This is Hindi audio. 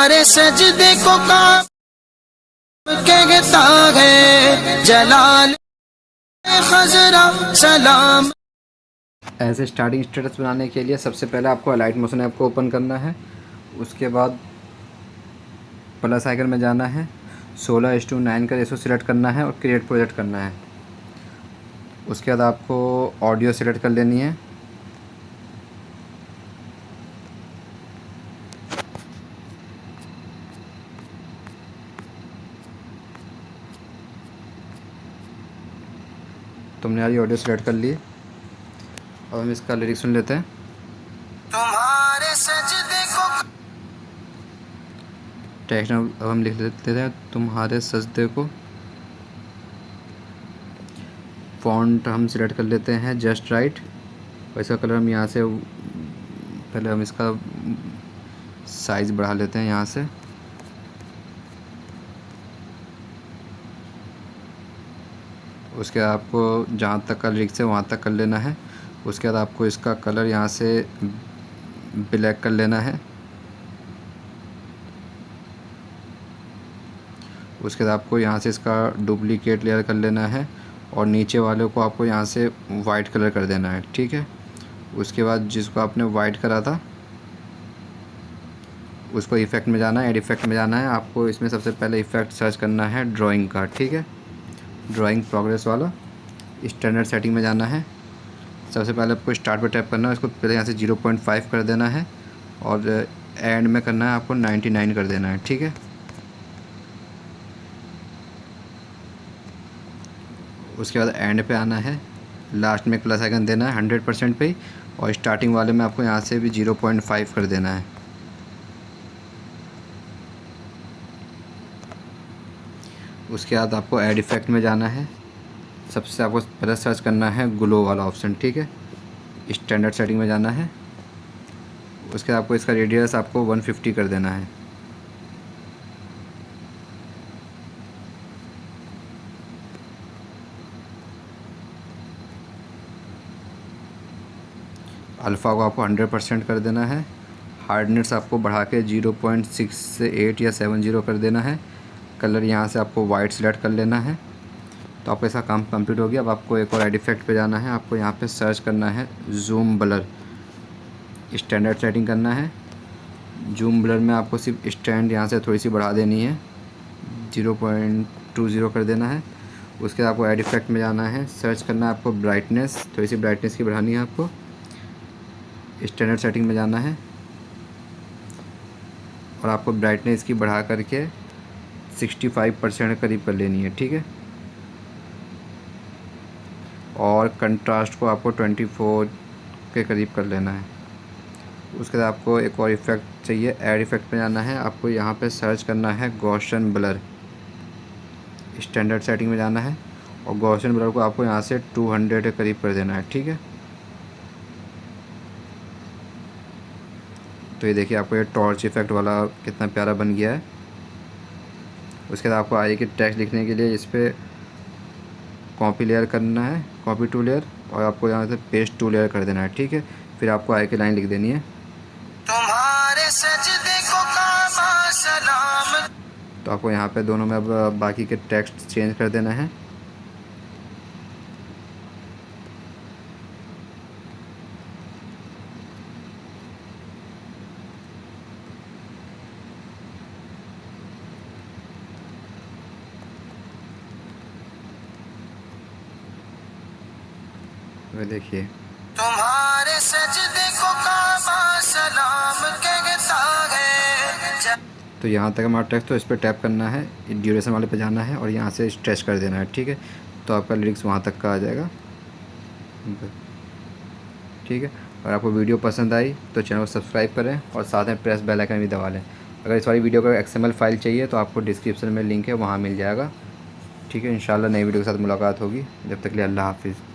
तुम्हारे सजदे को काम कहता है जलाल खजरा सलाम। ऐसे स्टार्टिंग स्टेटस बनाने के लिए सबसे पहले आपको लाइट मोशन ऐप को ओपन करना है। उसके बाद प्लस आइकन में जाना है, 16:9 का रेशो सिलेक्ट करना है और क्रिएट प्रोजेक्ट करना है। उसके बाद आपको ऑडियो सिलेक्ट कर लेनी है। तुमने यार ऑडियो सिलेक्ट कर ली। अब हम इसका लिरिक्स सुन लेते हैं। तुम्हारे सजदे को टेक्स्ट अब हम लिख लेते हैं, तुम्हारे सजदे को। फ़ॉन्ट हम सिलेक्ट कर लेते हैं जस्ट राइट, और इसका कलर हम यहाँ से पहले हम इसका साइज़ बढ़ा लेते हैं यहाँ से। उसके बाद आपको जहाँ तक का लिरिक्स है वहाँ तक कर लेना है। उसके बाद आपको इसका कलर यहाँ से ब्लैक कर लेना है। उसके बाद आपको यहाँ से इसका डुप्लीकेट लेयर कर लेना है और नीचे वाले को आपको यहाँ से वाइट कलर कर देना है, ठीक है। उसके बाद जिसको आपने वाइट करा था उसको इफ़ेक्ट में जाना है, एड इफ़ेक्ट में जाना है। आपको इसमें सबसे पहले इफ़ेक्ट सर्च करना है ड्राइंग का, ठीक है। ड्राइंग प्रोग्रेस वाला स्टैंडर्ड सेटिंग में जाना है। सबसे पहले आपको स्टार्ट पर टैप करना है, उसको पहले यहाँ से 0.5 कर देना है और एंड में करना है आपको 99 कर देना है, ठीक है। उसके बाद एंड पे आना है, लास्ट में प्लस आइकन देना है 100% पे, और स्टार्टिंग वाले में आपको यहाँ से भी 0.5 कर देना है। उसके बाद आपको ऐड इफ़ेक्ट में जाना है। सबसे आपको पहले सर्च करना है ग्लो वाला ऑप्शन, ठीक है। स्टैंडर्ड सेटिंग में जाना है। उसके बाद आपको इसका रेडियस आपको 150 कर देना है। अल्फ़ा को आपको 100% कर देना है। हार्डनेस आपको बढ़ा के 0.68 या 70 कर देना है। कलर यहाँ से आपको वाइट सेलेक्ट कर लेना है। तो आपका इसका काम कंप्लीट हो गया। अब आपको एक और ऐड इफ़ेक्ट पे जाना है। आपको यहाँ पे सर्च करना है जूम ब्लर, स्टैंडर्ड सेटिंग करना है। जूम ब्लर में आपको सिर्फ स्टैंड यहाँ से थोड़ी सी बढ़ा देनी है, 0.20 कर देना है। उसके बाद आपको ऐड इफ़ेक्ट में जाना है, सर्च करना है आपको ब्राइटनेस, थोड़ी सी ब्राइटनेस की बढ़ानी है आपको। स्टैंडर्ड सेटिंग में जाना है और आपको ब्राइटनेस की बढ़ा करके 65% करीब कर लेनी है, ठीक है। और कंट्रास्ट को आपको 24 के करीब कर लेना है। उसके बाद आपको एक और इफ़ेक्ट चाहिए, ऐड इफ़ेक्ट में जाना है। आपको यहाँ पे सर्च करना है गॉसियन ब्लर, स्टैंडर्ड सेटिंग में जाना है और गॉसियन ब्लर को आपको यहाँ से 200 के करीब कर देना है, ठीक है। तो ये देखिए आपको ये टॉर्च इफ़ेक्ट वाला कितना प्यारा बन गया है। उसके बाद आपको आगे के टेक्स्ट लिखने के लिए इस पर कॉपी लेयर करना है, कॉपी टू लेयर, और आपको यहाँ से पेस्ट टू लेयर कर देना है, ठीक है। फिर आपको आगे की लाइन लिख देनी है, तुम्हारे सजदे को काबा सलाम। तो आपको यहाँ पे दोनों में अब बाकी के टेक्स्ट चेंज कर देना है। वो देखिए तुम्हारे सजदे को काबा सलाम कहता है। तो यहाँ तक हमारा टेक्स्ट, तो इस पर टैप करना है, ड्यूरेशन वाले पे जाना है और यहाँ से स्ट्रेच कर देना है, ठीक है। तो आपका लिरिक्स वहाँ तक का आ जाएगा, ठीक है। अगर आपको वीडियो पसंद आई तो चैनल को सब्सक्राइब करें और साथ में प्रेस बेल आइकन भी दबा लें। अगर इस वाली वीडियो का XML फाइल चाहिए तो आपको डिस्क्रिप्शन में लिंक है, वहाँ मिल जाएगा, ठीक है। इंशाल्लाह नई वीडियो के साथ मुलाकात होगी। जब तक के लिए अल्लाह हाफिज़।